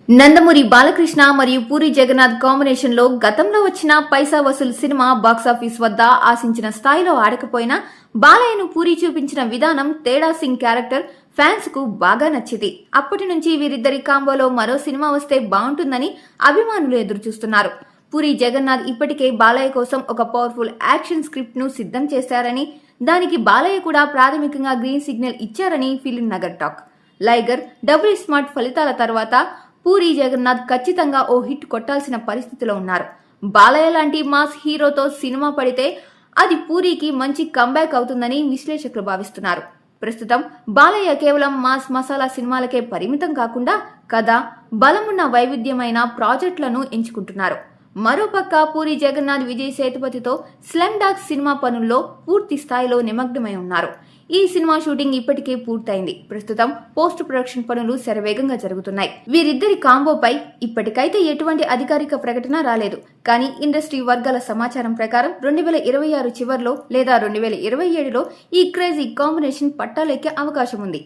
నందమూరి బాలకృష్ణ మరియు పూరి జగన్నాథ్ కాంబినేషన్ లో గతంలో వచ్చిన పైసా వసూల్ సినిమా బాక్సాఫీస్ వద్ద ఆశించిన స్థాయిలో ఆడకపోయినా బాలయ్యను పూరి చూపించిన విధానం తేడా సింగ్ క్యారెక్టర్ ఫ్యాన్స్ కు బాగా నచ్చింది. అప్పటి నుంచి వీరిద్దరి కాంబోలో మరో సినిమా వస్తే బాగుంటుందని అభిమానులు ఎదురుచూస్తున్నారు. పూరి జగన్నాథ్ ఇప్పటికే బాలయ్య కోసం ఒక పవర్ఫుల్ యాక్షన్ స్క్రిప్ట్ ను సిద్ధం చేశారని, దానికి బాలయ్య కూడా ప్రాథమికంగా గ్రీన్ సిగ్నల్ ఇచ్చారని ఫిలిం నగర్ టాక్. లైగర్, డబుల్ స్మార్ట్ ఫలితాల తర్వాత పూరి జగన్నాథ్ ఖచ్చితంగా ఓ హిట్ కొట్టాల్సిన పరిస్థితిలో ఉన్నారు. బాలయ్య లాంటి మాస్ హీరోతో సినిమా పడితే అది పూరికి మంచి కంబ్యాక్ అవుతుందని విశ్లేషకులు భావిస్తున్నారు. ప్రస్తుతం బాలయ్య కేవలం మాస్ మసాలా సినిమాలకే పరిమితం కాకుండా కథ, బలమున్న వైవిధ్యమైన ప్రాజెక్టులను ఎంచుకుంటున్నారు. మరోపక్క పూరి జగన్నాథ్ విజయ్ సేతుపతితో స్లమ్ డాగ్ సినిమా పనుల్లో పూర్తి స్థాయిలో నిమగ్నమై ఉన్నారు. ఈ సినిమా షూటింగ్ ఇప్పటికే పూర్తయింది. ప్రస్తుతం పోస్ట్ ప్రొడక్షన్ పనులు శరవేగంగా జరుగుతున్నాయి. వీరిద్దరి కాంబోపై ఇప్పటికైతే ఎటువంటి అధికారిక ప్రకటన రాలేదు. కానీ ఇండస్ట్రీ వర్గాల సమాచారం ప్రకారం 2026 చివర్లో లేదా 2027లో ఈ క్రేజీ కాంబినేషన్ పట్టాలెక్కే అవకాశం ఉంది.